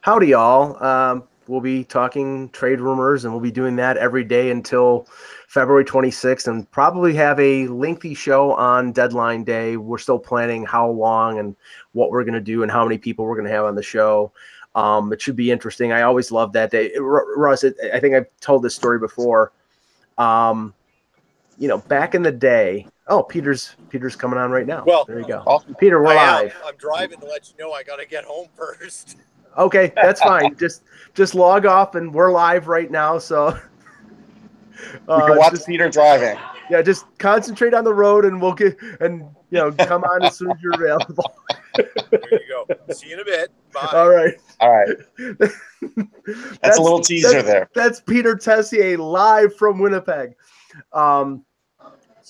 Howdy, y'all. We'll be talking trade rumors, and we'll be doing that every day until February 26th, and probably have a lengthy show on deadline day. We're still planning how long and what we're going to do and how many people we're going to have on the show. It should be interesting. I always love that day. Russ, I think I've told this story before. Back in the day. Oh, Peter's coming on right now. Well, there you go. Peter, we're live. I'm driving to let you know I got to get home first. Okay, that's fine. Just log off, and we're live right now. So you can watch Peter driving. Yeah, just concentrate on the road, and we'll come on as soon as you're available. There you go. See you in a bit. Bye. All right. That's a little teaser there. That's Peter Tessier live from Winnipeg. So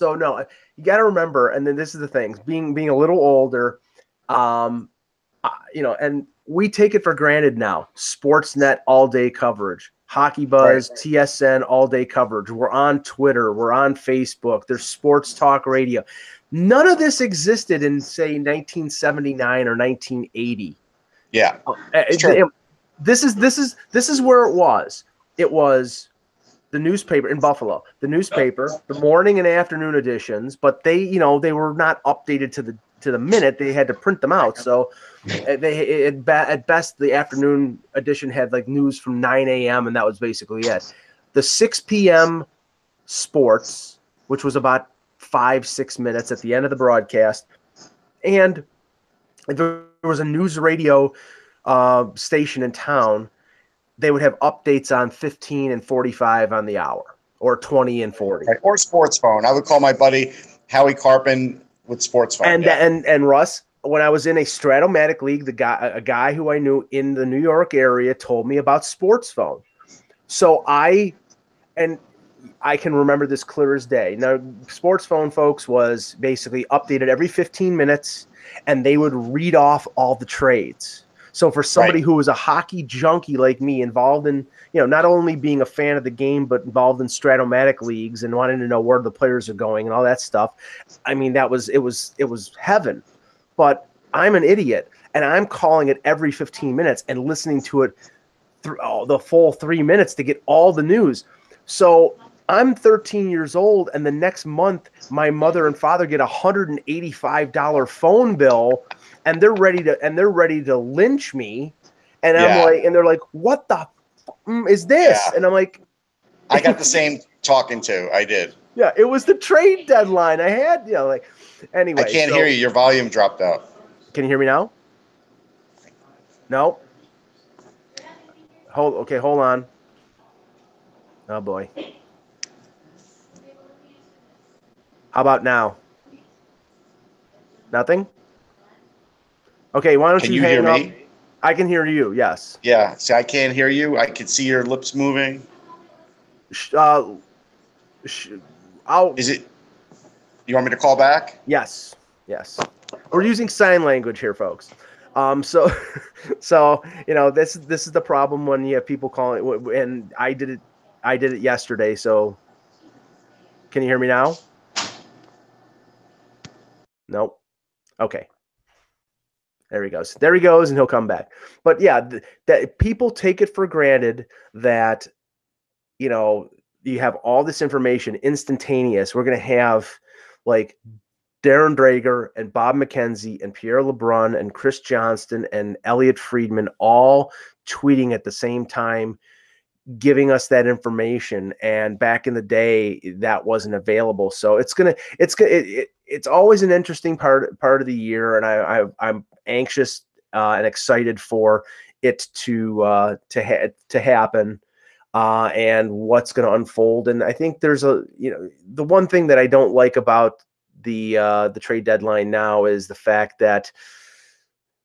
no, you got to remember, and then this is the thing: being a little older, and we take it for granted now. Sportsnet all day coverage, Hockey Buzz, right. TSN all day coverage. We're on Twitter, we're on Facebook. There's sports talk radio. None of this existed in, say, 1979 or 1980. Yeah, this is where it was. It was the newspaper in Buffalo, the morning and afternoon editions, but they were not updated to the minute. They had to print them out. So they at best the afternoon edition had like news from 9 a.m. and that was basically it. The 6 p.m. sports, which was about 5-6 minutes at the end of the broadcast, and if there was a news radio station in town, they would have updates on 15 and 45 on the hour, or 20 and 40. Right. Or Sports Phone. I would call my buddy Howie Carpin with Sports Phone. And Russ, when I was in a Stratomatic league, a guy who I knew in the New York area told me about Sports Phone. So I can remember this clear as day. Now, Sports Phone, folks, was basically updated every 15 minutes, and they would read off all the trades. So for somebody who was a hockey junkie like me, involved in, not only being a fan of the game, but involved in Stratomatic leagues and wanting to know where the players are going and all that stuff, I mean, it was heaven. But I'm an idiot, and I'm calling it every 15 minutes and listening to it through the full 3 minutes to get all the news. So I'm 13 years old, and the next month my mother and father get a $185 phone bill, and they're ready to lynch me. And I'm like, and they're like, "What the is this?" Yeah. And I'm like, I got the same talking to. I did. Yeah, it was the trade deadline. I had, anyway. I can't hear you. Your volume dropped out. Can you hear me now? No. Hold on. Oh boy. How about now? Nothing? Okay, why don't you hang up? Me? I can hear you, yes. Yeah, see, I can't hear you. I can see your lips moving. Is it? You want me to call back? Yes. We're using sign language here, folks. So this is the problem when you have people calling, and I did it yesterday. So, can you hear me now? Nope. Okay. There he goes, and he'll come back. But yeah, that people take it for granted that, you have all this information instantaneous. We're going to have like Darren Drager and Bob McKenzie and Pierre LeBrun and Chris Johnston and Elliot Friedman all tweeting at the same time, giving us that information. And back in the day, that wasn't available. So it's always an interesting part of the year, and I'm anxious and excited for it to happen and what's going to unfold. And I think there's the one thing that I don't like about the trade deadline now is the fact that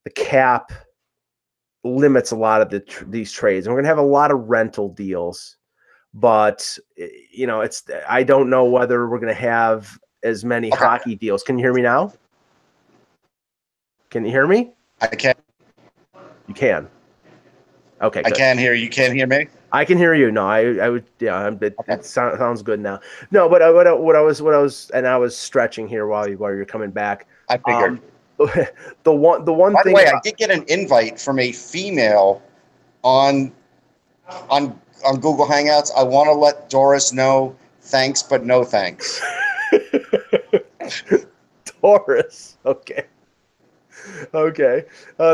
the cap limits a lot of these trades, and we're going to have a lot of rental deals, but I don't know whether we're going to have as many hockey deals. Can you hear me now? Can you hear me? I can. You can. Okay, good. I can hear you. You can't hear me? I can hear you. No, I would. Yeah, it sounds good now. No, but what I was, and I was stretching here while you're coming back. I figured. The one By thing. the way, I did get an invite from a female on Google Hangouts. I want to let Doris know thanks, but no thanks. Doris. Okay.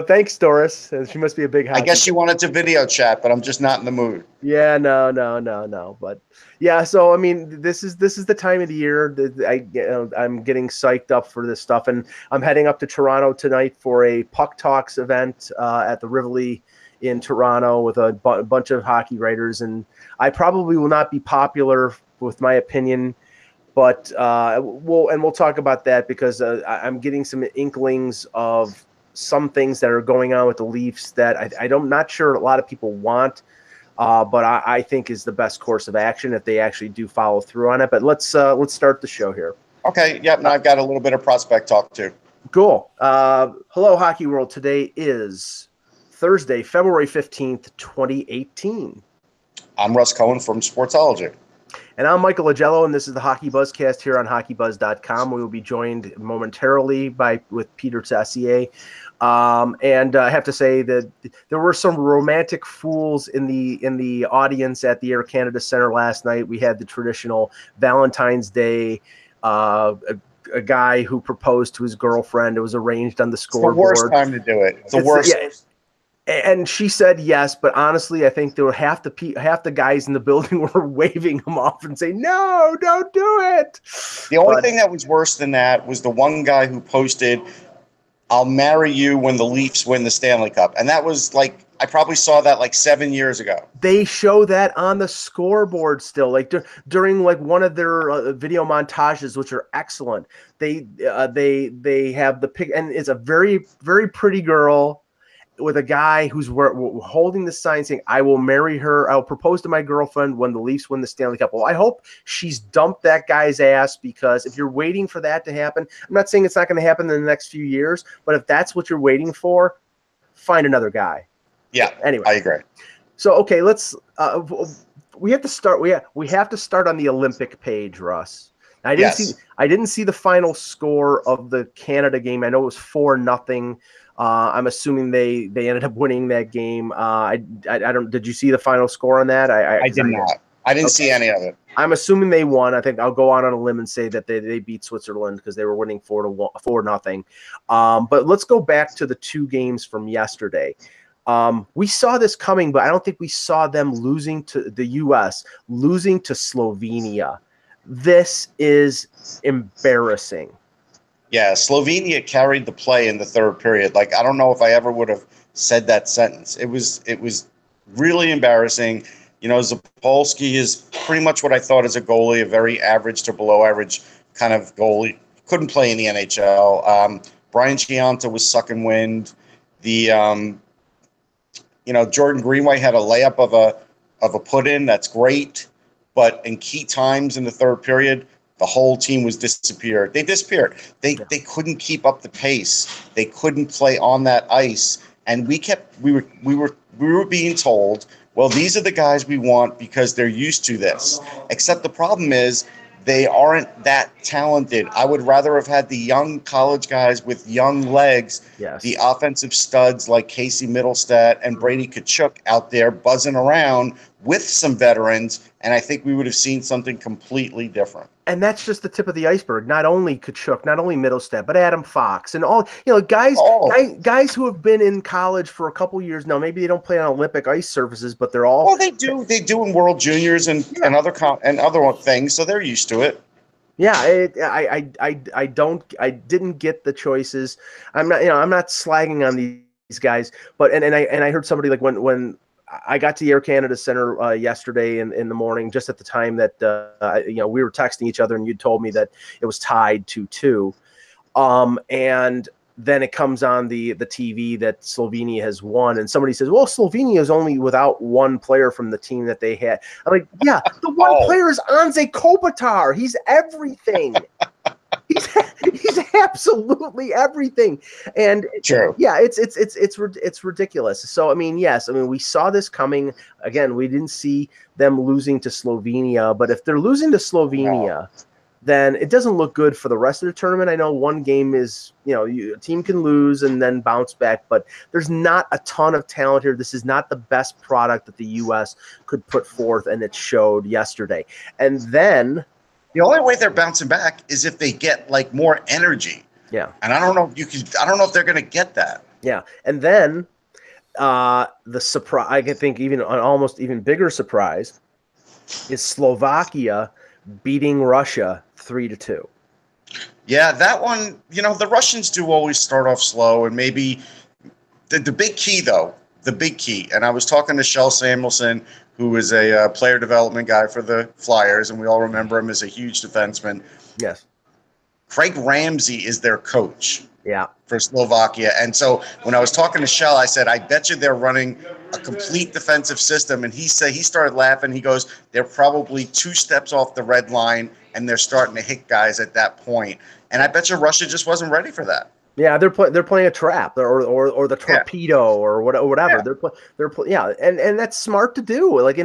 Thanks, Doris. She must be a big hockey. I guess she wanted to video chat, but I'm just not in the mood. Yeah, no. But yeah, so I mean, this is the time of the year that I'm getting psyched up for this stuff, and I'm heading up to Toronto tonight for a Puck Talks event at the Rivoli in Toronto with a bunch of hockey writers, and I probably will not be popular with my opinion. But we'll talk about that because I'm getting some inklings of some things that are going on with the Leafs that I'm not sure a lot of people want, but I think is the best course of action if they actually do follow through on it. But let's start the show here. Okay. Yep. Now I've got a little bit of prospect talk too. Cool. Hello, Hockey World. Today is Thursday, February 15th, 2018. I'm Russ Cohen from Sportsology. And I'm Michael Agello, and this is the Hockey Buzzcast here on HockeyBuzz.com. We will be joined momentarily with Peter Sassier. And I have to say that there were some romantic fools in the audience at the Air Canada Center last night. We had the traditional Valentine's Day, a guy who proposed to his girlfriend. It was arranged on the scoreboard. It's the worst time to do it. It's the worst. Yeah, and she said yes, but honestly, I think there were half the guys in the building were waving him off and saying, "No, don't do it." The only thing that was worse than that was the one guy who posted, "I'll marry you when the Leafs win the Stanley Cup," and that was like I probably saw that like 7 years ago. They show that on the scoreboard still, like during like one of their video montages, which are excellent. They have the pic, and it's a very, very pretty girl with a guy who's holding the sign saying, "I will marry her. I will propose to my girlfriend when the Leafs win the Stanley Cup." Well, I hope she's dumped that guy's ass, because if you're waiting for that to happen, I'm not saying it's not going to happen in the next few years, but if that's what you're waiting for, find another guy. Yeah. Anyway, I agree. So, okay, let's we have to start. We have to start on the Olympic page, Russ. I didn't see the final score of the Canada game. I know it was 4-0. I'm assuming they ended up winning that game. I don't. Did you see the final score on that? I did not. I didn't see any of it. I'm assuming they won. I think I'll go out on a limb and say that they beat Switzerland because they were winning 4-0. But let's go back to the two games from yesterday. We saw this coming, but I don't think we saw them losing to the U.S., losing to Slovenia. This is embarrassing. Yeah, Slovenia carried the play in the third period. Like, I don't know if I ever would have said that sentence. It was really embarrassing. You know, Zapolsky is pretty much what I thought as a goalie, a very average to below average kind of goalie. Couldn't play in the NHL. Brian Gianta was sucking wind. Jordan Greenway had a layup of a put-in. That's great. But in key times in the third period, the whole team was disappeared. They disappeared. They couldn't keep up the pace. They couldn't play on that ice. And we were being told, well, these are the guys we want because they're used to this. Except the problem is they aren't that talented. I would rather have had the young college guys with young legs, yes, the offensive studs like Casey Middlestat and Brady Tkachuk out there buzzing around with some veterans, and I think we would have seen something completely different. And that's just the tip of the iceberg. Not only Tkachuk, not only Middlestat, but Adam Fox and all, guys who have been in college for a couple years now. Maybe they don't play on Olympic ice surfaces, but they're all. Well, they do. They do in World Juniors and other things, so they're used to it. Yeah, I didn't get the choices. I'm not slagging on these guys, but and I heard somebody like when I got to the Air Canada Center yesterday in the morning, just at the time that we were texting each other, and you told me that it was tied 2-2, and then it comes on the TV that Slovenia has won, and somebody says, "Well, Slovenia is only without one player from the team that they had." I'm like, "Yeah, the one player is Anze Kopitar. He's everything." He's absolutely everything, and true. Yeah, it's ridiculous. So I mean, yes, we saw this coming. Again, we didn't see them losing to Slovenia, but if they're losing to Slovenia, then it doesn't look good for the rest of the tournament. I know one game is, a team can lose and then bounce back, but there's not a ton of talent here. This is not the best product that the U.S. could put forth, and it showed yesterday. And then the only way they're bouncing back is if they get like more energy. Yeah. And I don't know if they're going to get that. Yeah. And then the surprise, I think even an almost even bigger surprise is Slovakia beating Russia 3-2. Yeah, that one, the Russians do always start off slow, and maybe the big key, and I was talking to Shel Samuelson, who is a player development guy for the Flyers, and we all remember him as a huge defenseman. Yes. Craig Ramsey is their coach. Yeah. For Slovakia. And so when I was talking to Shell, I said, I bet you they're running a complete defensive system. And he started laughing. He goes, they're probably 2 steps off the red line, and they're starting to hit guys at that point. And I bet you Russia just wasn't ready for that. Yeah, they're playing a trap or the torpedo or whatever. Yeah. And that's smart to do. Like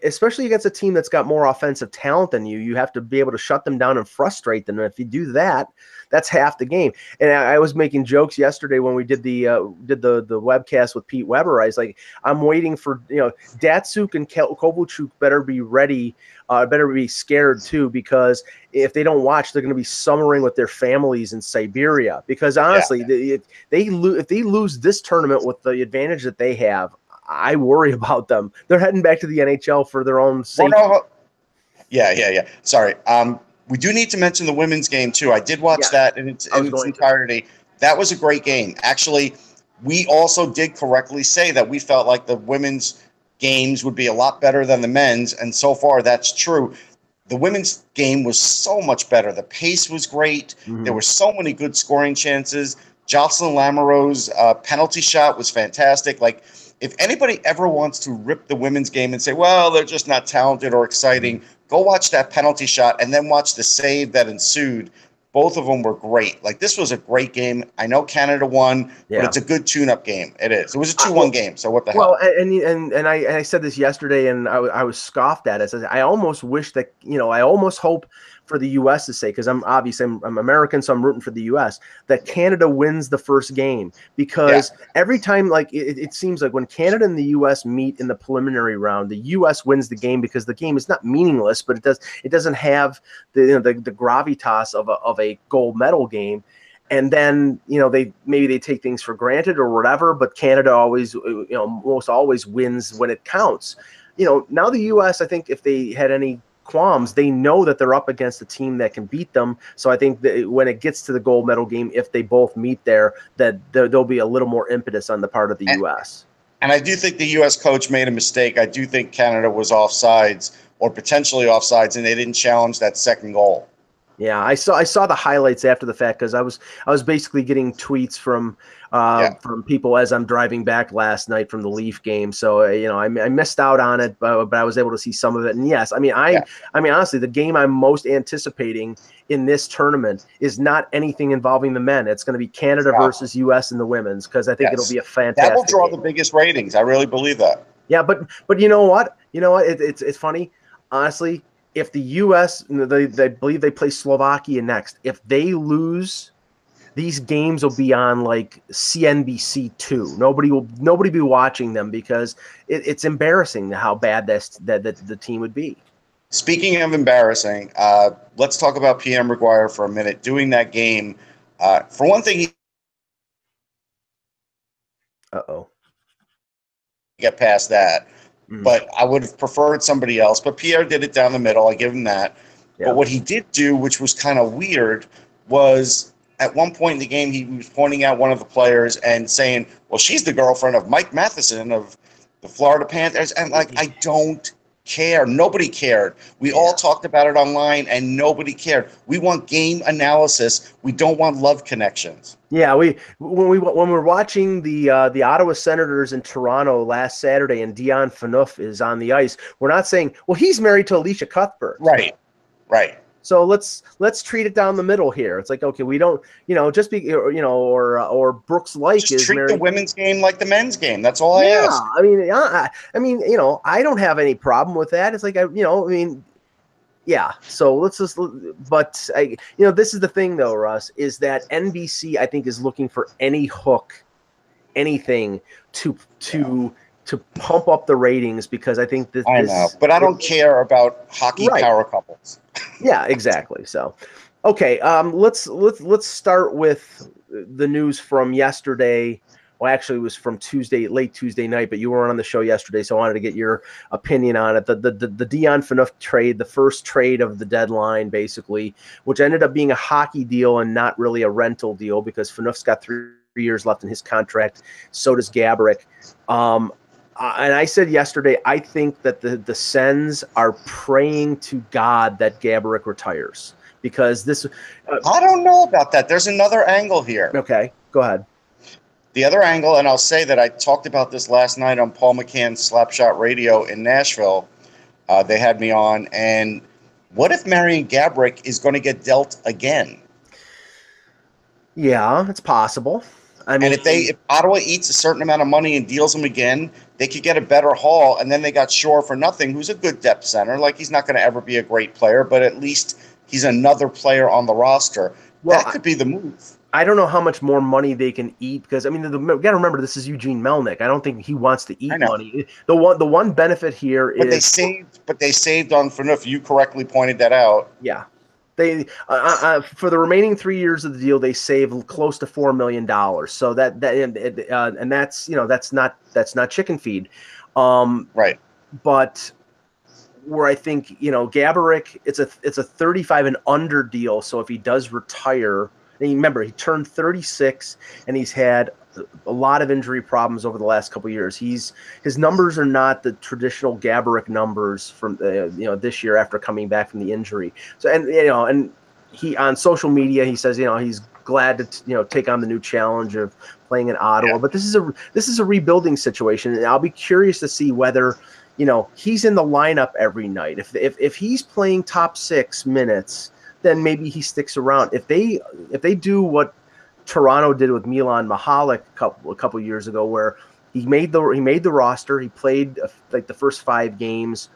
especially against a team that's got more offensive talent than you, you have to be able to shut them down and frustrate them. And if you do that, that's half the game. And I was making jokes yesterday when we did the webcast with Pete Weber. I was like, I'm waiting for Datsuk and Kovalchuk better be ready. Better be scared too, because if they don't watch, they're going to be summering with their families in Siberia. Because honestly, if they lose this tournament with the advantage that they have, I worry about them. They're heading back to the NHL for their own safety. Yeah. Sorry. We do need to mention the women's game too. I did watch that in its entirety. That was a great game. Actually, we also did correctly say that we felt like the women's games would be a lot better than the men's, and so far that's true. The women's game was so much better. The pace was great. Mm-hmm. There were so many good scoring chances. Jocelyn Lamoureux's penalty shot was fantastic. Like, if anybody ever wants to rip the women's game and say, well, they're just not talented or exciting, go watch that penalty shot and then watch the save that ensued. Both of them were great. Like, this was a great game. I know Canada won, but it's a good tune-up game. It is. It was a 2-1 game, so what the hell? Well, and I said this yesterday, and I was scoffed at it. I almost wish that, I almost hope for the U.S. to say, because I'm American, so I'm rooting for the U.S., that Canada wins the first game. Because every time, like, it seems like when Canada and the U.S. meet in the preliminary round, the U.S. wins the game because the game is not meaningless, but it doesn't have the gravitas of a gold medal game. And then, they take things for granted or whatever, but Canada always, most always wins when it counts. Now the U.S., I think if they had any qualms, they know that they're up against a team that can beat them. So I think that when it gets to the gold medal game, if they both meet there, that there'll be a little more impetus on the part of the U.S. And I do think the U.S. coach made a mistake. I do think Canada was offsides or potentially offsides, and they didn't challenge that second goal. Yeah, I saw the highlights after the fact, because I was basically getting tweets from people as I'm driving back last night from the Leaf game. So I missed out on it, but I was able to see some of it. And yes, I mean honestly, the game I'm most anticipating in this tournament is not anything involving the men. It's going to be Canada versus U.S. in the women's, because I think it'll be a fantastic. That will draw game. The biggest ratings. I really believe that. Yeah, but you know what? It's funny, honestly. If the U.S. they believe they play Slovakia next, if they lose, these games will be on like CNBC2. Nobody will be watching them, because it's embarrassing how bad that the team would be. Speaking of embarrassing, let's talk about Pierre Maguire for a minute. Doing that game, for one thing, get past that. But I would have preferred somebody else. But Pierre did it down the middle. I give him that. Yeah. But what he did do, which was kind of weird, was at one point in the game, he was pointing out one of the players and saying, well, she's the girlfriend of Mike Matheson of the Florida Panthers. And, like, I don't care. Nobody cared. We all talked about it online, and nobody cared. We want game analysis. We don't want love connections. Yeah, when we're watching the Ottawa Senators in Toronto last Saturday, and Dion Phaneuf is on the ice, we're not saying, well, he's married to Alicia Cuthbert. Right. So let's treat it down the middle here. It's like, okay, we don't, just be, or Brooks Lake just is treat married. The women's game like the men's game. That's all I ask. I mean, I don't have any problem with that. It's like, Yeah, so let's just. But this is the thing, though, Russ, is that NBC I think is looking for any hook, anything to pump up the ratings because I think I know, but I don't care about hockey Right. power couples. Yeah, exactly. So, okay, let's start with the news from yesterday. Well, actually, it was from late Tuesday night, but you weren't on the show yesterday, so I wanted to get your opinion on it. The Dion Phaneuf trade, the first trade of the deadline, basically, which ended up being a hockey deal and not really a rental deal because Phaneuf's got 3 years left in his contract. So does Gaborik. And I said yesterday, I think that the Sens are praying to God that Gaborik retires because this. I don't know about that. There's another angle here. Okay, go ahead. The other angle, and I'll say that I talked about this last night on Paul McCann's Slapshot Radio in Nashville. They had me on, and what if Marian Gaborik is going to get dealt again? Yeah, it's possible. I mean, if Ottawa eats a certain amount of money and deals him again, they could get a better haul, and then they got Shore for nothing, who's a good depth center. Like, he's not going to ever be a great player, but at least he's another player on the roster. Well, that could be the move. I don't know how much more money they can eat because, I mean, you got to remember this is Eugene Melnyk. I don't think he wants to eat money. The one benefit here is they saved on Phaneuf. You correctly pointed that out. Yeah. They for the remaining 3 years of the deal, they save close to $4 million. So and that's not chicken feed, right? But where I think Gaborik, it's a 35 and under deal. So if he does retire, and remember he turned 36 and he's had a lot of injury problems over the last couple of years. His numbers are not the traditional Gaborik numbers from this year after coming back from the injury. So and he on social media he says he's glad to take on the new challenge of playing in Ottawa. Yeah. But this is a rebuilding situation, and I'll be curious to see whether he's in the lineup every night. If he's playing top 6 minutes, then maybe he sticks around. If they do what Toronto did with Milan Mihalik a couple years ago, where he made the roster. He played like the first 5 games.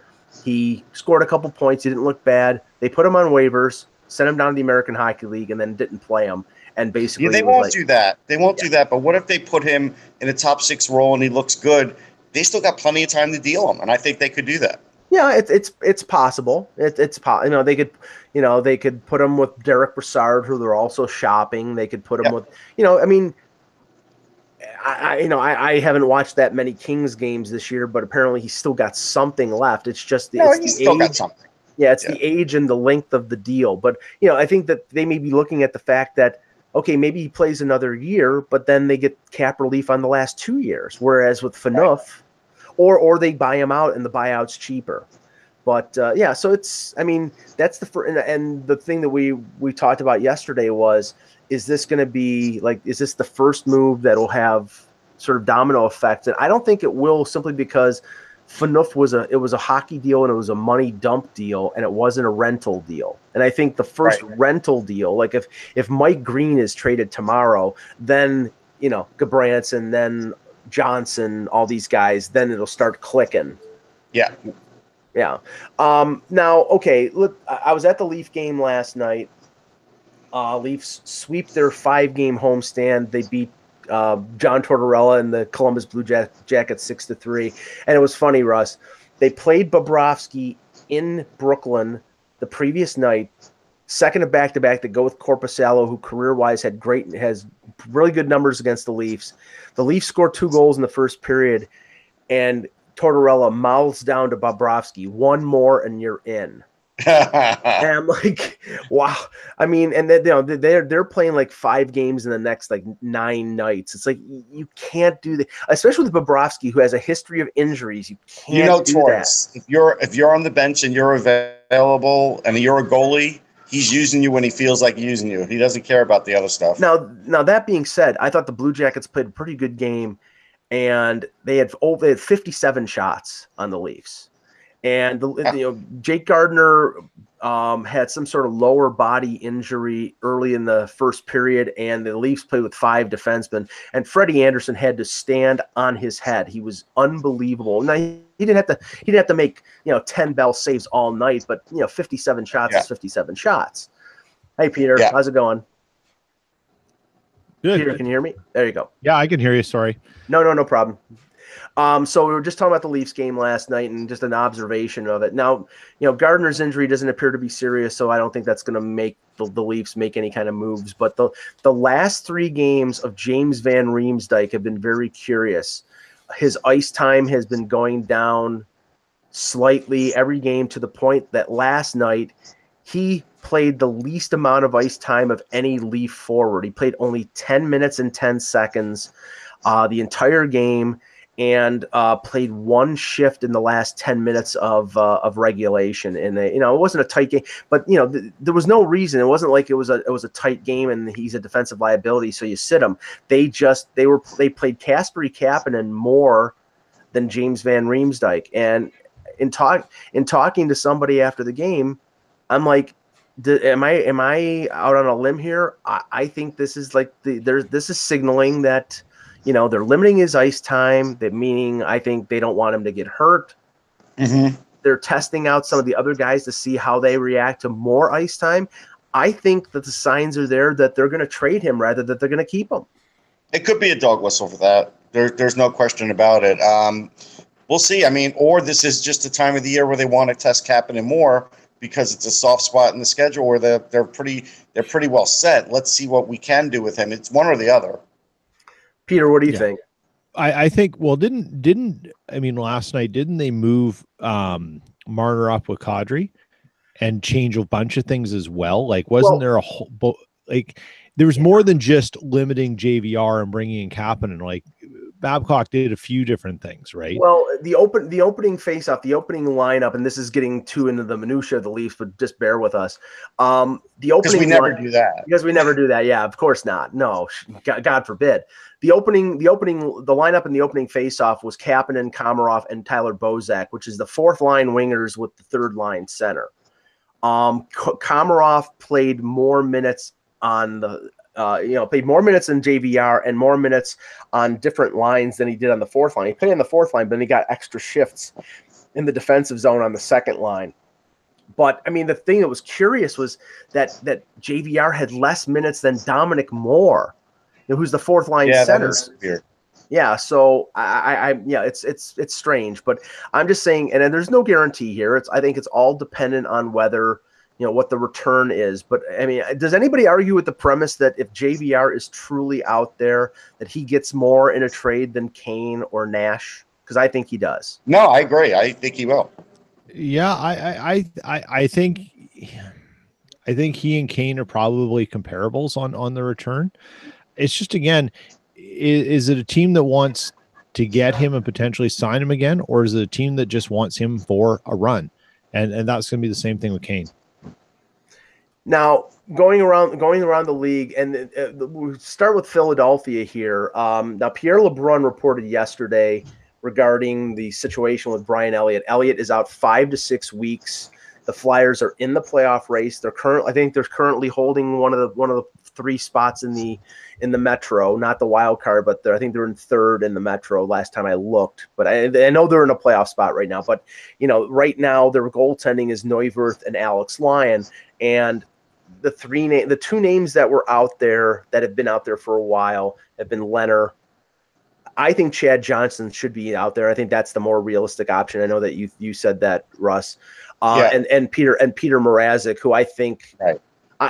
He scored a couple points. He didn't look bad. They put him on waivers, sent him down to the American Hockey League, and then didn't play him. And basically, they won't do that. They won't do that. But what if they put him in a top 6 role and he looks good? They still got plenty of time to deal him, and I think they could do that. Yeah, it's possible. They could put him with Derek Brassard, who they're also shopping. They could put him with, I mean, I haven't watched that many Kings games this year, but apparently he's still got something left. It's just he's still got something. Yeah, it's the age and the length of the deal. But I think that they may be looking at the fact that maybe he plays another year, but then they get cap relief on the last 2 years, whereas with Phaneuf. Right. Or they buy him out and the buyout's cheaper. But so it's, I mean, that's and the thing that we talked about yesterday was, is this going to be is this the first move that'll have sort of domino effect? And I don't think it will, simply because Phaneuf was a hockey deal and it was a money dump deal and it wasn't a rental deal. And I think the first rental deal, like if Mike Green is traded tomorrow, then Gabranson, then Johnson, all these guys, then it'll start clicking. Yeah. Now, okay, look, I was at the Leaf game last night. Leafs sweep their 5-game homestand. They beat John Tortorella and the Columbus Blue Jackets 6-3. And it was funny, Russ. They played Bobrovsky in Brooklyn the previous night, second of back-to-back, to go with Korpisalo, who career-wise has really good numbers against the Leafs. The Leafs scored 2 goals in the first period, and Tortorella mouths down to Bobrovsky, 1 more and you're in. And I'm like, wow. I mean, and they're playing like 5 games in the next 9 nights. It's like, you can't do that, especially with Bobrovsky, who has a history of injuries. You can't do Torrance, that. If you're on the bench and you're available and you're a goalie, he's using you when he feels like using you. He doesn't care about the other stuff. Now that being said, I thought the Blue Jackets played a pretty good game, and they had 57 shots on the Leafs. And Jake Gardner had some sort of lower body injury early in the first period, and the Leafs played with 5 defensemen, and Freddie Anderson had to stand on his head. He was unbelievable. Now he didn't have to make 10 bell saves all night, but 57 shots is 57 shots. Hey Peter, how's it going? Good. Peter, can you hear me? There you go. Yeah, I can hear you. Sorry. No problem. So we were just talking about the Leafs game last night and just an observation of it. Now, Gardner's injury doesn't appear to be serious, so I don't think that's going to make the Leafs make any kind of moves. But the last 3 games of James Van Riemsdyk have been very curious. His ice time has been going down slightly every game, to the point that last night he played the least amount of ice time of any Leaf forward. He played only 10 minutes and 10 seconds the entire game, and played 1 shift in the last 10 minutes of regulation. And it wasn't a tight game, but there was no reason. It wasn't like it was a tight game and he's a defensive liability, so you sit him. They played Kasperi Kapanen more than James Van Riemsdyk. And in talking to somebody after the game, I'm like, am I out on a limb here? I think this is like this is signaling that they're limiting his ice time. That meaning I think they don't want him to get hurt. Mm-hmm. They're testing out some of the other guys to see how they react to more ice time. I think that the signs are there that they're going to trade him rather than they're going to keep him. It could be a dog whistle for that. There's no question about it. We'll see. I mean, or this is just a time of the year where they want to test Kapanen more because it's a soft spot in the schedule where they're pretty well set. Let's see what we can do with him. It's one or the other. Peter, what do you think? I think, well, last night, didn't they move Marner up with Kadri and change a bunch of things as well? Like, there a whole, there was more than just limiting JVR and bringing in Kapanen. Like, Babcock did a few different things, right? Well, the opening face-off, the opening lineup, and this is getting too into the minutia of the Leafs, but just bear with us. Because we never do that. Because we never do that. Yeah, of course not. No, God forbid. The lineup in the opening face-off was Kapanen, Komarov, and Tyler Bozak, which is the 4th line wingers with the 3rd line center. Komarov played more minutes on the played more minutes in JVR and more minutes on different lines than he did on the 4th line. He played on the 4th line, but then he got extra shifts in the defensive zone on the 2nd line. But, I mean, the thing that was curious was that JVR had less minutes than Dominic Moore, who's the 4th line center. That is weird. Yeah, so it's strange. But I'm just saying, and there's no guarantee here. I think it's all dependent on whether – what the return is. But I mean, does anybody argue with the premise that if JVR is truly out there, that he gets more in a trade than Kane or Nash? Because I think he does. No, I agree. I think he will. Yeah, I think he and Kane are probably comparables on the return. It's just, again, is it a team that wants to get him and potentially sign him again, or is it a team that just wants him for a run? And that's going to be the same thing with Kane. Now, going around the league, and we'll start with Philadelphia here. Now, Pierre LeBrun reported yesterday regarding the situation with Brian Elliott. Elliott is out 5 to 6 weeks. The Flyers are in the playoff race. They're currently holding one of the 3 spots in the Metro, not the wild card, but I think they're in 3rd in the Metro last time I looked. But I know they're in a playoff spot right now. But right now their goaltending is Neuwirth and Alex Lyon, and the 2 names that were out there that have been out there for a while have been Leonard. I think Chad Johnson should be out there. I think that's the more realistic option. I know that you said that, Russ. And Peter Mrazek, who I think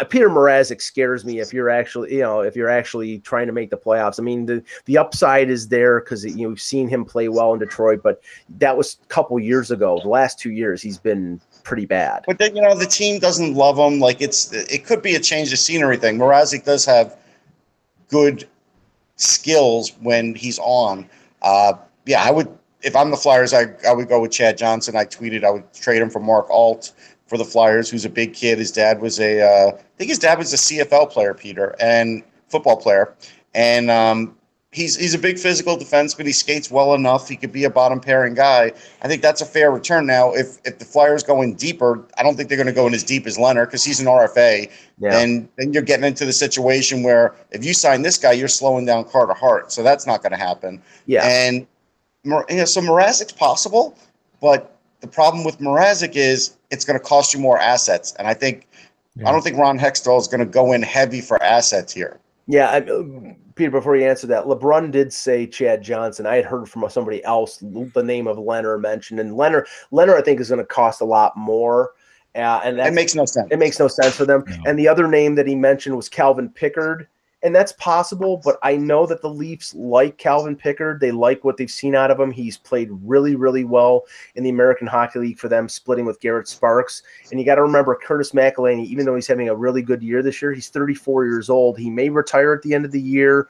Peter Mrazek scares me if you're actually trying to make the playoffs. I mean, the upside is there because you've seen him play well in Detroit, but that was a couple years ago. The last 2 years he's been pretty bad. But then the team doesn't love him. Like it could be a change of scenery thing. Mrazek does have good skills when he's on. I would, if I'm the Flyers, I would go with Chad Johnson. I tweeted I would trade him for Mark Alt for the Flyers, who's a big kid. His dad was I think his dad was a CFL player, Peter, and football player. And he's a big physical defenseman. He skates well enough. He could be a bottom pairing guy. I think that's a fair return. Now, if the Flyers go in deeper, I don't think they're going to go in as deep as Leonard because he's an RFA. Yeah. And then you're getting into the situation where if you sign this guy, you're slowing down Carter Hart. So that's not going to happen. Yeah. And so Mrazek's possible, but the problem with Mrazek is it's going to cost you more assets. And I don't think Ron Hextall is going to go in heavy for assets here. Yeah, Peter, before you answer that, LeBrun did say Chad Johnson. I had heard from somebody else the name of Leonard mentioned, and Leonard I think is going to cost a lot more, and that makes no sense. It makes no sense for them. No. And the other name that he mentioned was Calvin Pickard, and that's possible. But I know that the Leafs like Calvin Pickard. They like what they've seen out of him. He's played really, really well in the American Hockey League for them, splitting with Garrett Sparks. And you got to remember Curtis McElhinney, even though he's having a really good year this year, he's 34 years old. He may retire at the end of the year.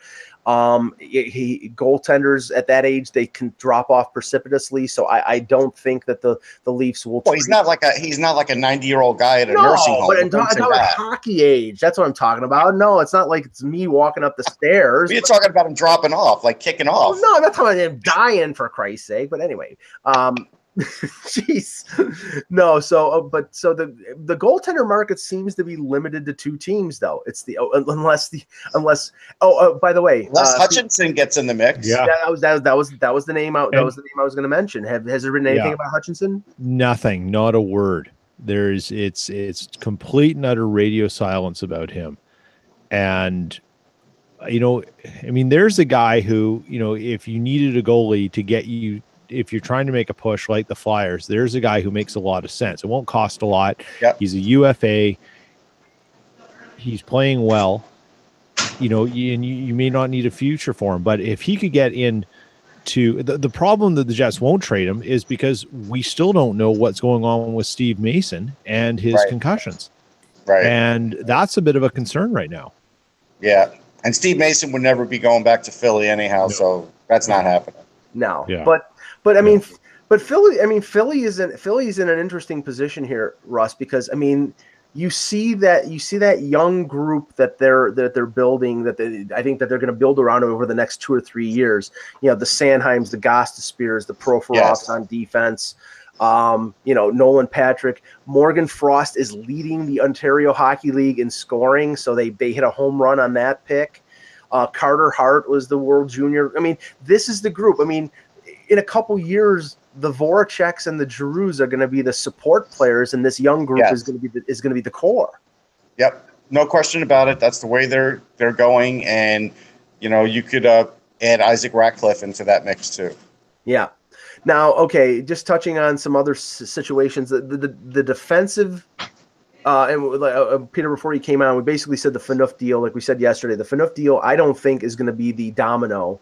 Goaltenders at that age, they can drop off precipitously. So I don't think that the Leafs will. Well, he's not like a 90-year-old guy at a nursing home. But I'm talking about hockey age. That's what I'm talking about. No, it's not like it's me walking up the stairs. You're talking about him dropping off, like kicking off. No, I'm not talking about him dying, for Christ's sake. But anyway, jeez, no. So the goaltender market seems to be limited to two teams, though. It's unless by the way, Hutchinson gets in the mix. Yeah, that was the name. That was the name I was going to mention. Has there been anything about Hutchinson? Nothing. Not a word. It's complete and utter radio silence about him. And there's a guy who, if you needed a goalie to get you. If you're trying to make a push like the Flyers, there's a guy who makes a lot of sense. It won't cost a lot. Yep. He's a UFA. He's playing well. You may not need a future for him, but if he could get into the problem that the Jets won't trade him is because we still don't know what's going on with Steve Mason and his concussions. Right. And that's a bit of a concern right now. Yeah. And Steve Mason would never be going back to Philly anyhow, so that's not happening. No. Yeah. But I mean, but Philly is in an interesting position here, Russ, because you see that young group that they're building, I think that they're going to build around over the next 2 or 3 years. The Sanheims, the Gostisbeheres, the Proforovs on defense. Nolan Patrick, Morgan Frost is leading the Ontario Hockey League in scoring, so they hit a home run on that pick. Carter Hart was the World Junior. This is the group. In a couple years, the Voraceks and the Giroux are going to be the support players, and this young group is going to be the core. Yep, no question about it. That's the way they're going, and you could add Isaac Ratcliffe into that mix too. Yeah. Now, okay, just touching on some other situations, the defensive. And Peter, before you came on, we basically said the Phaneuf deal, like we said yesterday. The Phaneuf deal, I don't think is going to be the domino.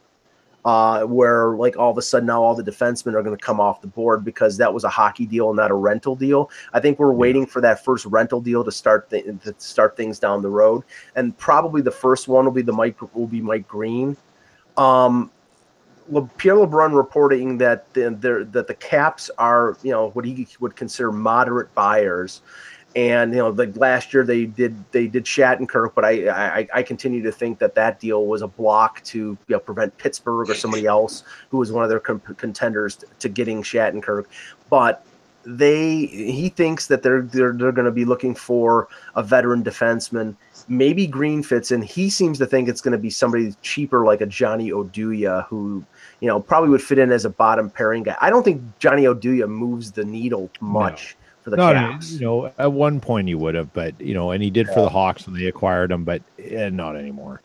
Where all of a sudden now all the defensemen are going to come off the board because that was a hockey deal and not a rental deal. I think we're waiting for that first rental deal to start things down the road, and probably the first one will be Mike Green. Pierre LeBrun reporting that the Caps are what he would consider moderate buyers. And last year they did Shattenkirk, but I continue to think that deal was a block to prevent Pittsburgh or somebody else who was one of their contenders to getting Shattenkirk. But he thinks that they're going to be looking for a veteran defenseman. Maybe Green fits in. He seems to think it's going to be somebody cheaper like a Johnny Oduya who probably would fit in as a bottom pairing guy. I don't think Johnny Oduya moves the needle much. No. For the Caps. At one point he would have, but and he did for the Hawks when they acquired him, but not anymore.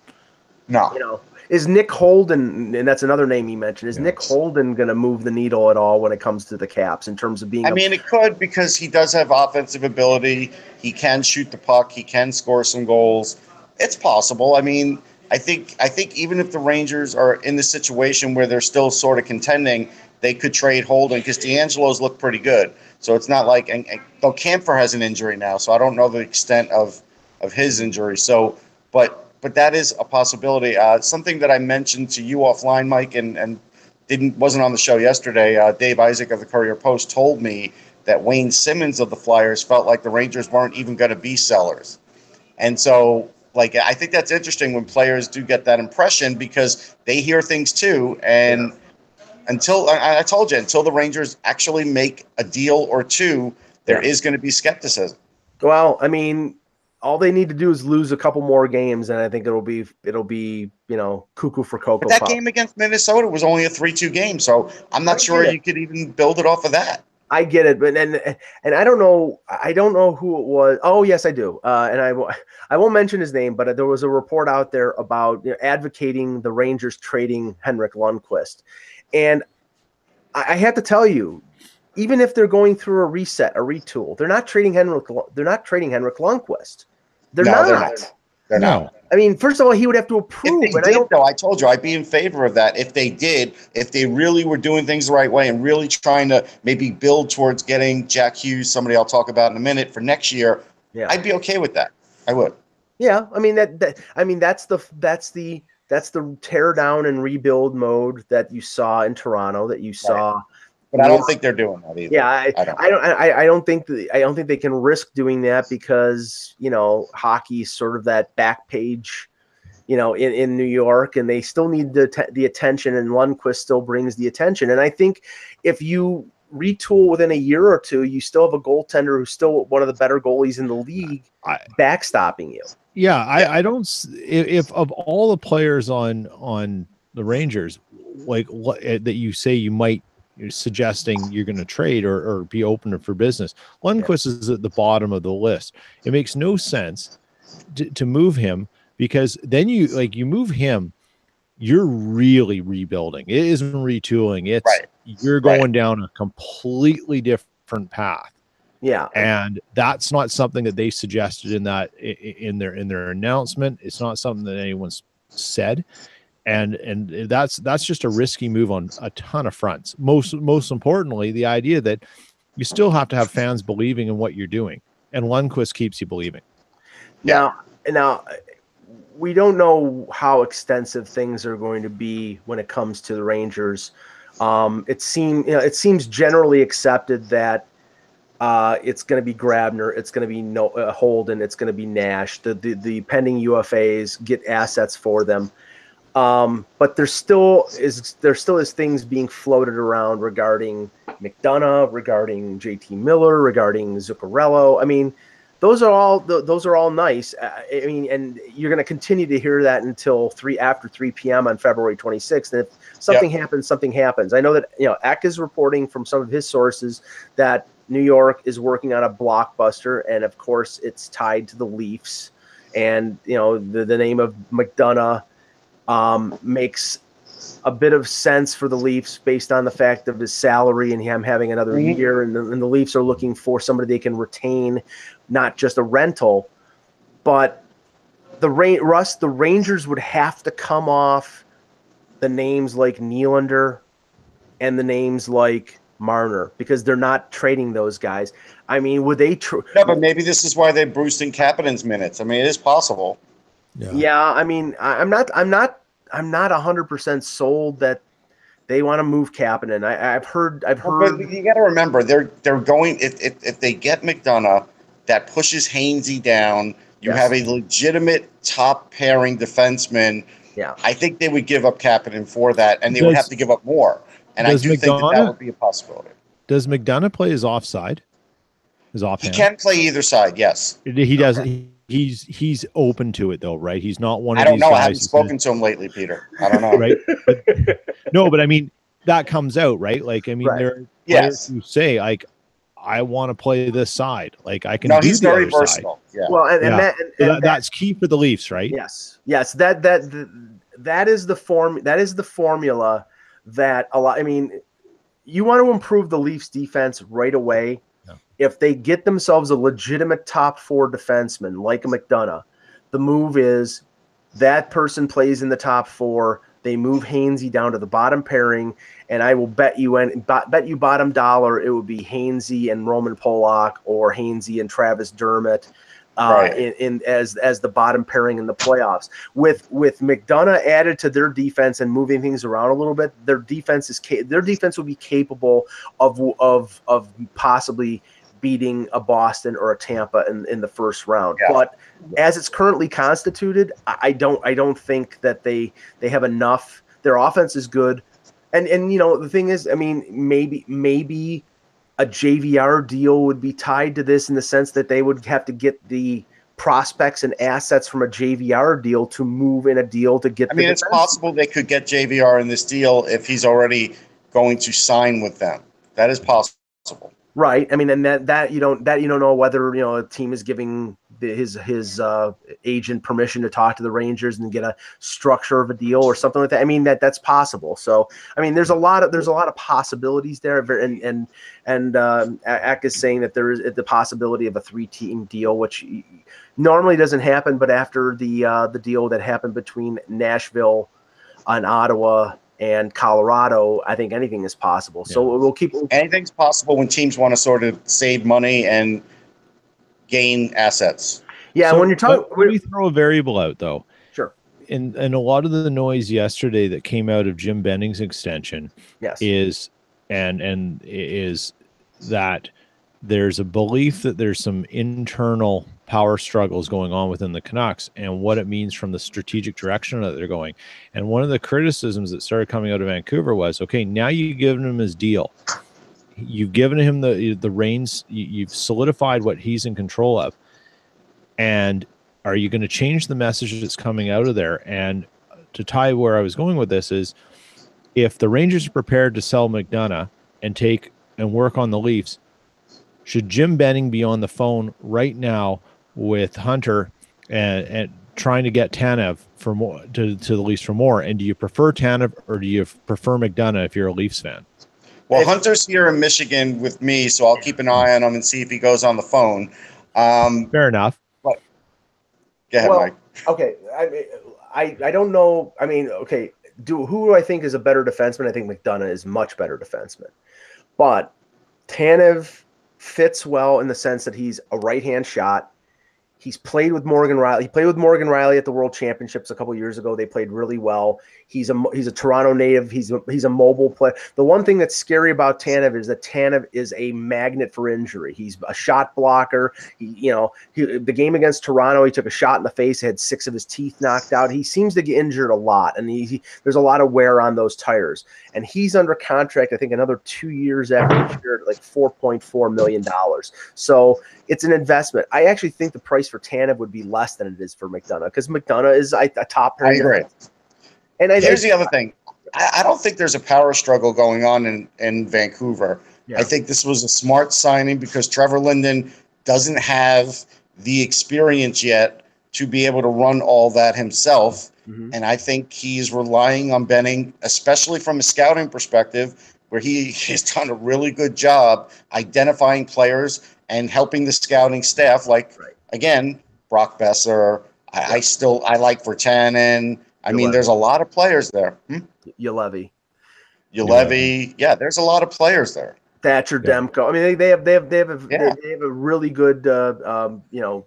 No. Is Nick Holden, and that's another name he mentioned, Nick Holden going to move the needle at all when it comes to the Caps in terms of being? It could, because he does have offensive ability. He can shoot the puck. He can score some goals. It's possible. I think even if the Rangers are in the situation where they're still sort of contending, they could trade Holden because D'Angelo's look pretty good. So it's not like, though Kampfer has an injury now, so I don't know the extent of his injury. So, but that is a possibility. Something that I mentioned to you offline, Mike, and wasn't on the show yesterday. Dave Isaac of the Courier-Post told me that Wayne Simmons of the Flyers felt like the Rangers weren't even going to be sellers, and so Like, I think that's interesting when players do get that impression because they hear things too. And until I told you, until the Rangers actually make a deal or two, there is going to be skepticism. Well, I mean, all they need to do is lose a couple more games, and I think it'll be cuckoo for Cocoa But that Puff. game against Minnesota was only a 3-2 game, so I'm not sure you could even build it off of that. I get it, but and I don't know who it was. Oh, yes, I do. And I won't mention his name, but there was a report out there about advocating the Rangers trading Henrik Lundqvist, and I have to tell you, even if they're going through a reset, a retool, they're not trading Henrik. They're not trading Henrik Lundqvist. They're not. They're not. I mean, first of all, he would have to approve. If they did, though, I told you I'd be in favor of that. If they did, if they really were doing things the right way and really trying to maybe build towards getting Jack Hughes, somebody I'll talk about in a minute, for next year, I'd be okay with that. I would. Yeah, I mean that's the tear down and rebuild mode that you saw in Toronto, that you saw. But I don't think they're doing that either. Yeah, I don't think they can risk doing that because hockey is sort of that back page, in New York, and they still need the attention, and Lundqvist still brings the attention. And I think if you retool within a year or two, you still have a goaltender who's still one of the better goalies in the league, backstopping you. Yeah, I don't. If of all the players on the Rangers, like what that you say you might. You're suggesting you're going to trade or be open for business. Lundqvist is at the bottom of the list. It makes no sense to move him because then you move him, you're really rebuilding. It isn't retooling. You're going down a completely different path. Yeah, and that's not something that they suggested in their announcement. It's not something that anyone's said. And that's just a risky move on a ton of fronts. Most importantly, the idea that you still have to have fans believing in what you're doing, and Lundqvist keeps you believing. Now, we don't know how extensive things are going to be when it comes to the Rangers. It seems generally accepted that it's going to be Grabner, it's going to be Holden, it's going to be Nash. The pending UFAs get assets for them. But there still is things being floated around regarding McDonough, regarding JT Miller, regarding Zuccarello. I mean, those are all nice. I mean, and you're going to continue to hear that until after 3 p.m. on February 26th. And if something happens, something happens. I know that Eck is reporting from some of his sources that New York is working on a blockbuster, and of course, it's tied to the Leafs. And the name of McDonough makes a bit of sense for the Leafs based on the fact of his salary and him having another year, and the Leafs are looking for somebody they can retain, not just a rental. But the Rangers would have to come off the names like Nylander and the names like Marner because they're not trading those guys. I mean, would they? No, but maybe this is why they're boosting Kapanen's minutes. I mean, it is possible. Yeah, I mean, I'm not 100% sold that they want to move Kapanen. I've heard. But you got to remember, they're going if they get McDonough, that pushes Hainsey down. You have a legitimate top pairing defenseman. Yeah, I think they would give up Kapanen for that, and they would have to give up more. And I do think that would be a possibility. Does McDonough play his offside? His offhand? He can play either side. Yes, he does. Okay. He's open to it though, right? He's not one of these guys. I don't know. I haven't spoken to him lately, Peter. I don't know. Right? But I mean, that comes out, right? Like, I mean, there are players who say, like, I want to play this side. Like, I can do he's the very other versatile. Side. Yeah. Well, that's key for the Leafs, right? Yes. That is the formula that a lot. I mean, you want to improve the Leafs defense right away. If they get themselves a legitimate top 4 defenseman like a McDonough, the move is that person plays in the top 4. They move Hainsey down to the bottom pairing, and I will bet you bottom dollar it would be Hainsey and Roman Polak or Hainsey and Travis Dermott as the bottom pairing in the playoffs. With McDonough added to their defense and moving things around a little bit, their defense will be capable of possibly beating a Boston or a Tampa in the first round. Yeah. But as it's currently constituted, I don't think that they have enough. Their offense is good. And the thing is, I mean, maybe a JVR deal would be tied to this in the sense that they would have to get the prospects and assets from a JVR deal to move in a deal to get. I mean, it's possible they could get JVR in this deal if he's already going to sign with them. That is possible. Right. I mean, and that you don't know whether a team is giving his agent permission to talk to the Rangers and get a structure of a deal or something like that. I mean, that's possible. So I mean, there's a lot of possibilities there. And Eck is saying that there is the possibility of a 3-team deal, which normally doesn't happen. But after the deal that happened between Nashville and Ottawa and Colorado, I think anything is possible. So we'll keep anything's possible when teams want to sort of save money and gain assets. Yeah, so when you're talking, let me throw a variable out though. Sure. And a lot of the noise yesterday that came out of Jim Benning's extension, is that there's a belief that there's some internal power struggles going on within the Canucks and what it means from the strategic direction that they're going. And one of the criticisms that started coming out of Vancouver was, okay, now you've given him his deal. You've given him the reins. You've solidified what he's in control of. And are you going to change the message that's coming out of there? And to tie where I was going with this is, if the Rangers are prepared to sell McDonough and take and work on the Leafs, should Jim Benning be on the phone right now with Hunter and trying to get Tanev for more to the Leafs for more? And do you prefer Tanev or do you prefer McDonough if you're a Leafs fan? Well, Hunter's here in Michigan with me, so I'll keep an eye on him and see if he goes on the phone. Fair enough. But, go ahead, Mike. Okay, I don't know. I mean, okay, who do I think is a better defenseman? I think McDonough is much better defenseman, but Tanev fits well in the sense that he's a right-hand shot. He's played with Morgan Riley. He played with Morgan Riley at the World Championships a couple years ago. They played really well. He's a Toronto native. He's a mobile player. The one thing that's scary about Tanev is that Tanev is a magnet for injury. He's a shot blocker. The game against Toronto, he took a shot in the face. He had 6 of his teeth knocked out. He seems to get injured a lot, and there's a lot of wear on those tires. And he's under contract, I think, another 2 years after he shared like $4.4 million. So it's an investment. I actually think the price for Tanev would be less than it is for McDonough because McDonough is a top pair. I agree. And here's the other thing. I don't think there's a power struggle going on in Vancouver. Yeah. I think this was a smart signing because Trevor Linden doesn't have the experience yet to be able to run all that himself. Mm-hmm. And I think he's relying on Benning, especially from a scouting perspective, where he has done a really good job identifying players and helping the scouting staff. Like, again, Brock Besser. I like Vertanen. I mean, there's a lot of players there. Ulevi. Yeah, there's a lot of players there. Thatcher, Demko. I mean, they have a really good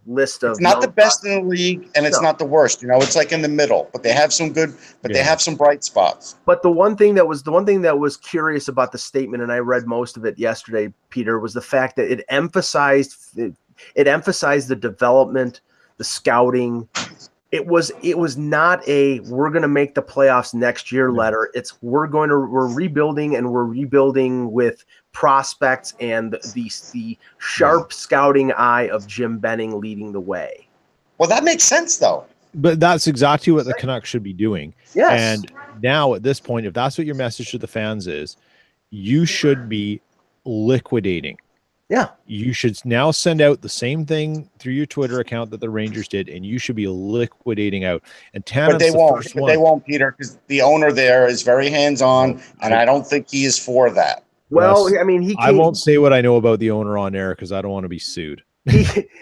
list of. It's not the best in the league, and it's not the worst. It's like in the middle. But they have some good. But they have some bright spots. But the one thing that was curious about the statement, and I read most of it yesterday, Peter, was the fact that it emphasized the development, the scouting. It was not a we're going to make the playoffs next year letter. It's we're rebuilding, and we're rebuilding with prospects and the sharp scouting eye of Jim Benning leading the way. Well, that makes sense though. But that's exactly what the Canucks should be doing. Yes. And now at this point, if that's what your message to the fans is, you should be liquidating. Yeah. You should now send out the same thing through your Twitter account that the Rangers did, and you should be liquidating out. And Tanev's they won't, Peter, because the owner there is very hands-on, and I don't think he is for that. Well, I mean, I won't say what I know about the owner on air because I don't want to be sued.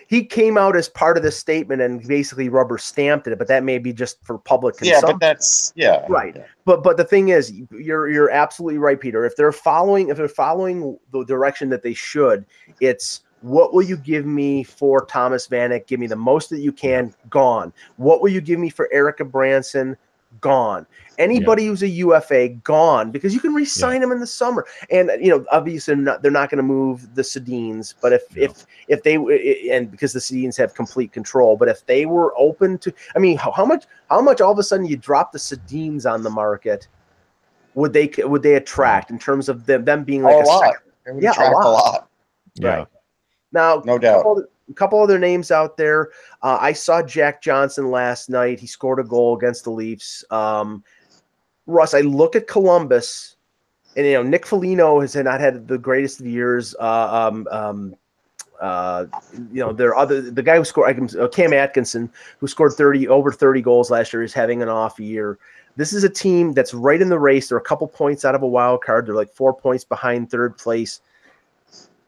He came out as part of the statement and basically rubber stamped it, but that may be just for public consumption. Yeah, but that's right. Yeah. But the thing is, you're absolutely right, Peter. If they're following the direction that they should, it's what will you give me for Thomas Vanek? Give me the most that you can. Gone. What will you give me for Erica Branson? gone. Anybody who's a UFA, gone, because you can re-sign them in the summer. And obviously they're not going to move the Sedins, but if they, and because the Sedins have complete control, but if they were open to, I mean, how much all of a sudden you drop the Sedins on the market, would they attract in terms of them being like a lot? They would attract a lot. Right. Now, no doubt. A couple other names out there. I saw Jack Johnson last night. He scored a goal against the Leafs. Russ, I look at Columbus, and Nick Foligno has not had the greatest of years. There are the guy who scored, Cam Atkinson, who scored over 30 goals last year, is having an off year. This is a team that's right in the race. They're a couple points out of a wild card. They're like 4 points behind third place.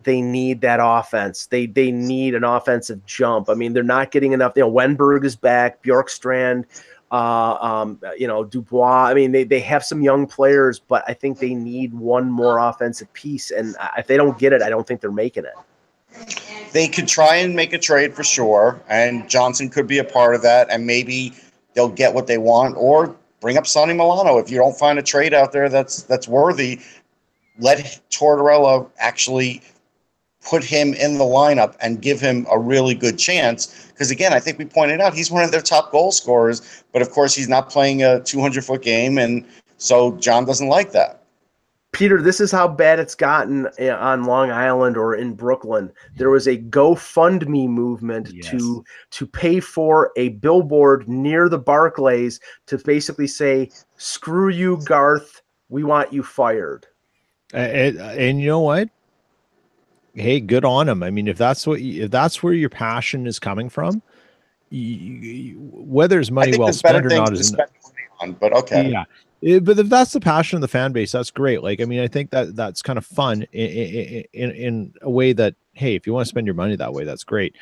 They need that offense. They need an offensive jump. I mean, they're not getting enough. Wenberg is back, Bjorkstrand, Dubois. I mean, they have some young players, but I think they need one more offensive piece. And if they don't get it, I don't think they're making it. They could try and make a trade for sure, and Johnson could be a part of that, and maybe they'll get what they want, or bring up Sonny Milano. If you don't find a trade out there that's worthy, let Tortorella actually put him in the lineup and give him a really good chance. Because, again, I think we pointed out he's one of their top goal scorers, but, of course, he's not playing a 200-foot game, and so John doesn't like that. Peter, this is how bad it's gotten on Long Island or in Brooklyn. There was a GoFundMe movement to pay for a billboard near the Barclays to basically say, screw you, Garth, we want you fired. And you know what? Hey, good on him. I mean, if that's where your passion is coming from, whether it's money well spent or not, is spend money on, but okay. Yeah. But if that's the passion of the fan base, that's great. Like, I mean, I think that's kind of fun in a way that, hey, if you want to spend your money that way, that's great.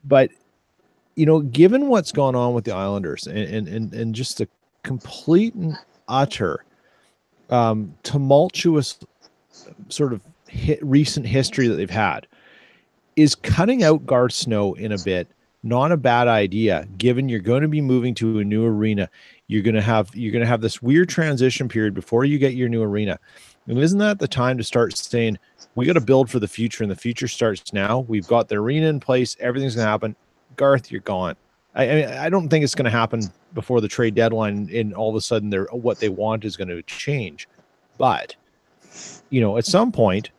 But, given what's gone on with the Islanders and just the complete and utter tumultuous sort of recent history that they've had, is cutting out Garth Snow in a bit not a bad idea, given you're going to be moving to a new arena. You're going to have this weird transition period before you get your new arena. And isn't that the time to start saying, we got to build for the future, and the future starts now. We've got the arena in place. Everything's going to happen. Garth, you're gone. I don't think it's going to happen before the trade deadline, and all of a sudden what they want is going to change. But, at some point,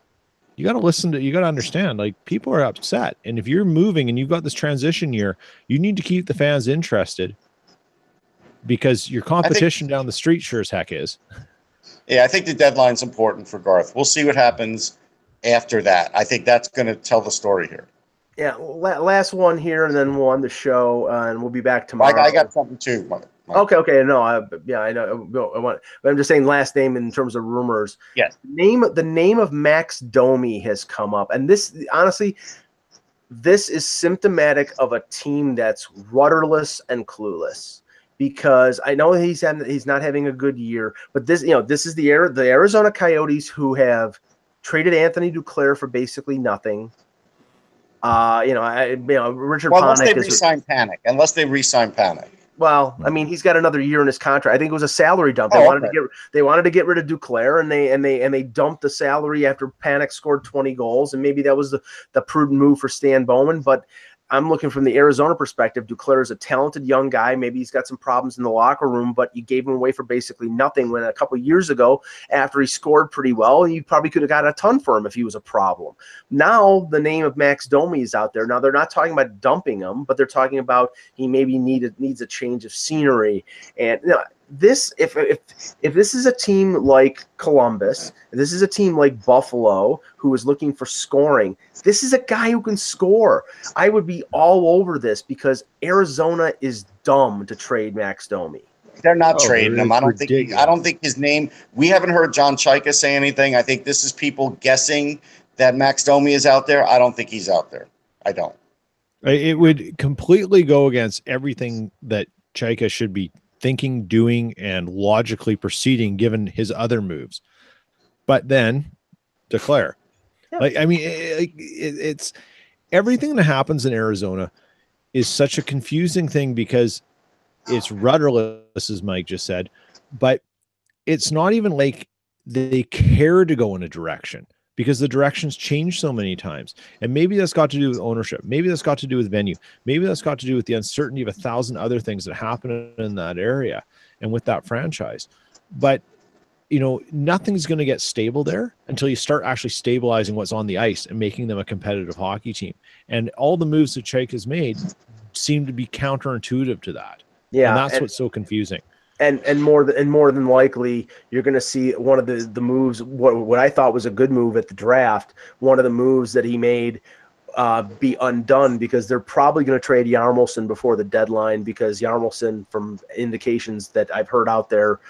you got to understand, like, people are upset. And if you're moving and you've got this transition year, you need to keep the fans interested, because your competition down the street sure as heck is. Yeah, I think the deadline's important for Garth. We'll see what happens after that. I think that's going to tell the story here. Yeah, last one here, and then we'll end the show, and we'll be back tomorrow. I got something too. Okay. No, I know. But I'm just saying last name in terms of rumors. Yes. The name of Max Domi has come up, and this, honestly, this is symptomatic of a team that's rudderless and clueless. Because I know he's not having a good year, but this is the Arizona Coyotes, who have traded Anthony Duclair for basically nothing. Richard Panik unless they re-sign Panik. Well, I mean, he's got another year in his contract. I think it was a salary dump. They wanted to get rid of Duclair, and they dumped the salary after Panik scored 20 goals, and maybe that was the prudent move for Stan Bowman. But I'm looking from the Arizona perspective. Duclair is a talented young guy. Maybe he's got some problems in the locker room, but you gave him away for basically nothing, when a couple of years ago, after he scored pretty well, you probably could have got a ton for him if he was a problem. Now the name of Max Domi is out there. Now they're not talking about dumping him, but they're talking about he maybe needs a change of scenery. And this, if this is a team like Columbus, this is a team like Buffalo, who is looking for scoring, this is a guy who can score. I would be all over this, because Arizona is dumb to trade Max Domi. They're not trading him. I don't think his name. We haven't heard John Chaika say anything. I think this is people guessing that Max Domi is out there. I don't think he's out there. I don't. It would completely go against everything that Chaika should be thinking, doing, and logically proceeding, given his other moves. But then Duclair. Yeah. It's everything that happens in Arizona is such a confusing thing, because it's rudderless, as Mike just said, but it's not even like they care to go in a direction, because the directions change so many times. And maybe that's got to do with ownership. Maybe that's got to do with venue. Maybe that's got to do with the uncertainty of 1,000 other things that happen in that area and with that franchise. But, nothing's going to get stable there until you start actually stabilizing what's on the ice and making them a competitive hockey team. And all the moves that Chayk has made seem to be counterintuitive to that. Yeah. And that's what's so confusing. And more than likely, you're going to see one of the moves. What I thought was a good move at the draft. One of the moves that he made be undone, because they're probably going to trade Yarmulson before the deadline, because Yarmulson, from indications that I've heard out there,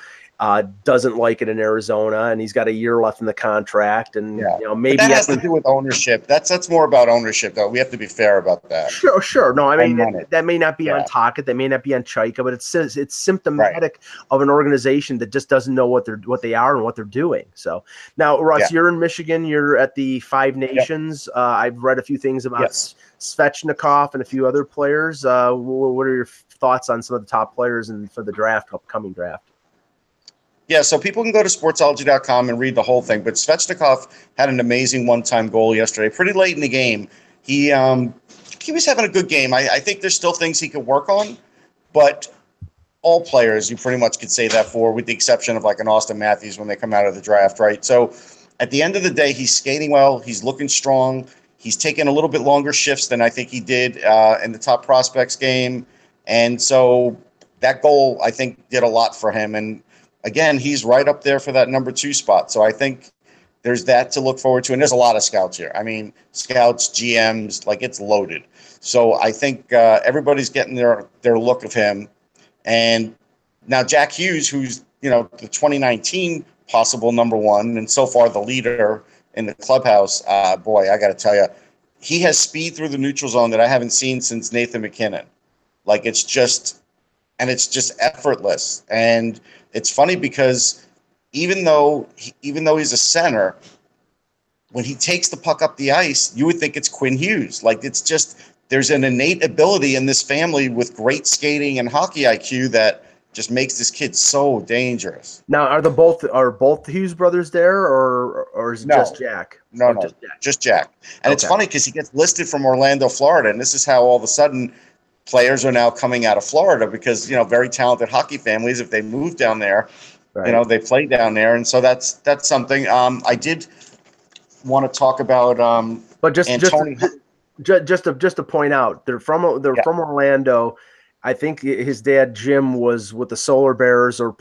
doesn't like it in Arizona, and he's got a year left in the contract. And maybe but that has to do with ownership. That's more about ownership, though. We have to be fair about that. Sure. No, I mean, that may not be on Tocchet, that may not be on Chayka, but it's symptomatic of an organization that just doesn't know what they are and what they're doing. So now, Russ, you're in Michigan. You're at the Five Nations. I've read a few things about Svechnikov and a few other players. What are your thoughts on some of the top players and for the upcoming draft? Yeah, so people can go to sportsology.com and read the whole thing. But Svechnikov had an amazing one-time goal yesterday, pretty late in the game. He was having a good game. I think there's still things he could work on, but all players you pretty much could say that for, with the exception of like an Austin Matthews when they come out of the draft, right? So at the end of the day, he's skating well. He's looking strong. He's taking a little bit longer shifts than I think he did in the top prospects game. And so that goal, I think, did a lot for him. And again, he's right up there for that number 2 spot. So I think there's that to look forward to. And there's a lot of scouts here. I mean, scouts, GMs, like, it's loaded. So I think everybody's getting their look of him. And now Jack Hughes, who's, the 2019 possible number 1 and so far the leader in the clubhouse, boy, I got to tell you, he has speed through the neutral zone that I haven't seen since Nathan McKinnon. Like, it's just effortless. And it's funny because even though he's a center, when he takes the puck up the ice, you would think it's Quinn Hughes. Like, it's just, there's an innate ability in this family with great skating and hockey IQ that just makes this kid so dangerous. Now, are both Hughes brothers there, or is it just Jack? No, just Jack. And It's funny because he gets listed from Orlando, Florida, and this is how all of a sudden players are now coming out of Florida because, very talented hockey families, if they move down there, they play down there. And so that's something. I did want to talk about but just to point out, they're from Orlando. I think his dad Jim was with the Solar Bears or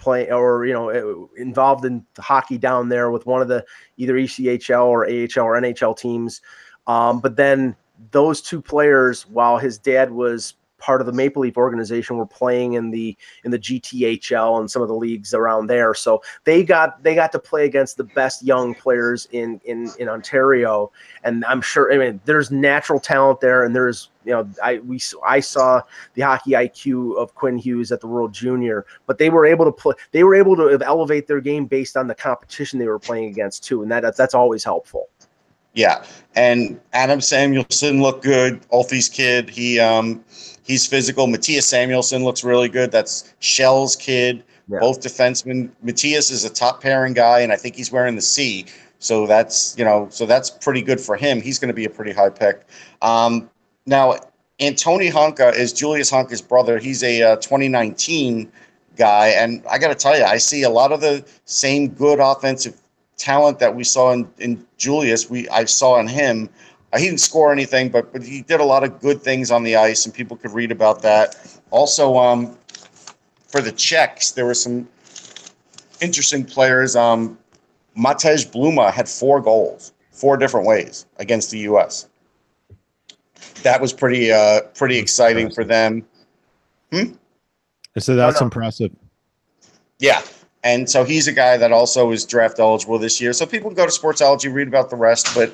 involved in hockey down there with one of the either ECHL or AHL or NHL teams. But then those two players, while his dad was part of the Maple Leaf organization, were playing in the GTHL and some of the leagues around there. So they got to play against the best young players in Ontario. And I'm sure, there's natural talent there, and there's, I saw the hockey IQ of Quinn Hughes at the World Junior, but they were able to elevate their game based on the competition they were playing against too. And that's always helpful. Yeah. And Adam Samuelson looked good. Ulfie's kid. He's physical. Matthias Samuelson looks really good. That's Shell's kid. Yeah. Both defensemen. Matthias is a top pairing guy, and I think he's wearing the C. So that's pretty good for him. He's going to be a pretty high pick. Now, Antoni Honka is Julius Honka's brother. He's a 2019 guy, and I got to tell you, I see a lot of the same good offensive talent that we saw in Julius. I saw in him. He didn't score anything, but he did a lot of good things on the ice, and people could read about that. Also, for the Czechs, there were some interesting players. Matej Bluma had 4 goals, 4 different ways against the U.S. That was pretty exciting for them. So that's impressive. Yeah. And so he's a guy that also is draft eligible this year. So people can go to Sportsology, read about the rest, but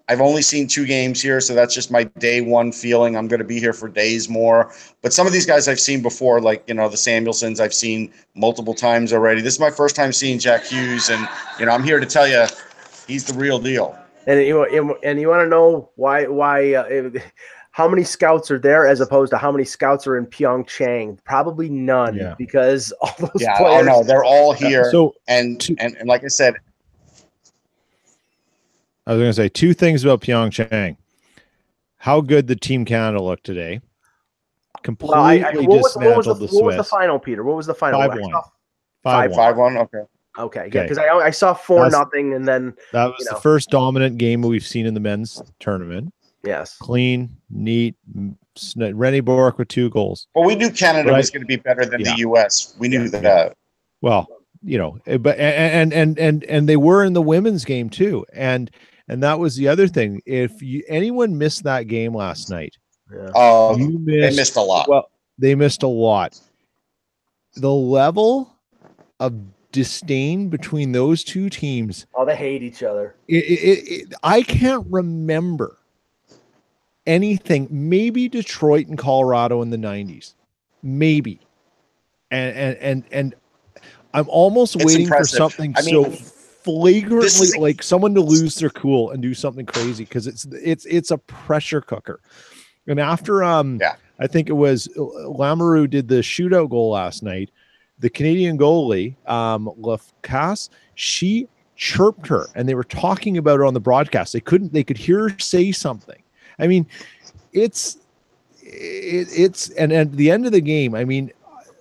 I've only seen 2 games here, so that's just my day one feeling. I'm going to be here for days more. But some of these guys I've seen before, like, the Samuelsons, I've seen multiple times already. This is my first time seeing Jack Hughes, and, I'm here to tell you he's the real deal. And you want to know why how many scouts are there as opposed to how many scouts are in Pyeongchang? Probably none, because all those Yeah, players. oh no, they're all here. So and like I said, I was going to say two things about Pyeongchang. How good the Team Canada looked today. Completely dismantled the Swiss. What was the final, Peter? What was the final? 5-1. 5-1. Okay. Okay, yeah, because I saw 4-0, and then that was the first dominant game we've seen in the men's tournament. Yes, clean, neat. Rennie Bork with 2 goals. Well, we knew Canada was going to be better than the U.S. We knew that. Well, but and they were in the women's game too, and that was the other thing. If anyone missed that game last night, they missed a lot. Well, they missed a lot. The level of disdain between those two teams. Oh, they hate each other. I can't remember anything. Maybe Detroit and Colorado in the 90s, maybe, and I'm almost waiting for something so flagrantly like someone to lose their cool and do something crazy, because it's a pressure cooker. And after I think it was Lamoureux did the shootout goal last night. The Canadian goalie, Lacasse, she chirped her, and they were talking about her on the broadcast. They could hear her say something. I mean, it's and at the end of the game, I mean,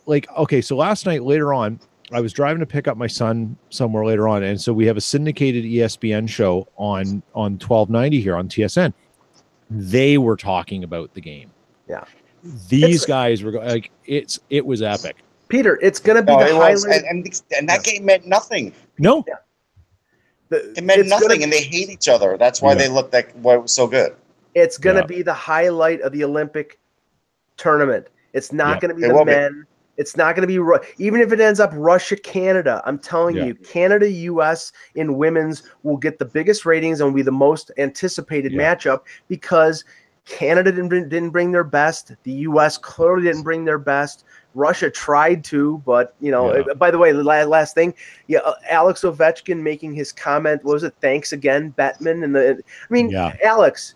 like, okay, so last night later on, I was driving to pick up my son somewhere later on, and so we have a syndicated ESPN show on 1290 here on TSN. They were talking about the game. Yeah, These guys were like, it was epic. Peter, it's going to be the highlight, and that game meant nothing. No, it meant nothing, and they hate each other. That's why they looked like why it was so good. It's going to be the highlight of the Olympic tournament. It's not going to be the men. It's not going to be, even if it ends up Russia, Canada, I'm telling you, Canada, U.S. in women's will get the biggest ratings and will be the most anticipated matchup, because Canada didn't bring their best. The U.S. clearly didn't bring their best. Russia tried to, but, by the way, the last thing, Alex Ovechkin making his comment, what was it? Thanks again, Bettman. Alex,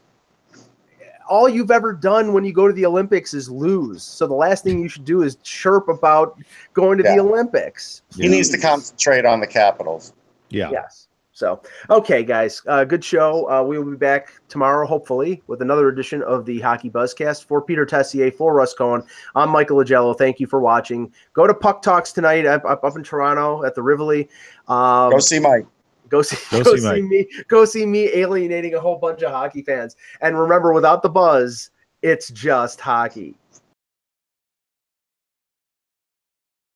all you've ever done when you go to the Olympics is lose. So the last thing you should do is chirp about going to the Olympics. He needs to concentrate on the Capitals. Yeah. Yes. So, okay, guys, good show. We will be back tomorrow, hopefully, with another edition of the Hockey Buzzcast. For Peter Tessier, for Russ Cohen, I'm Michael Agello. Thank you for watching. Go to Puck Talks tonight up in Toronto at the Rivoli. Go see Mike. Go see me alienating a whole bunch of hockey fans. And remember, without the buzz, it's just hockey.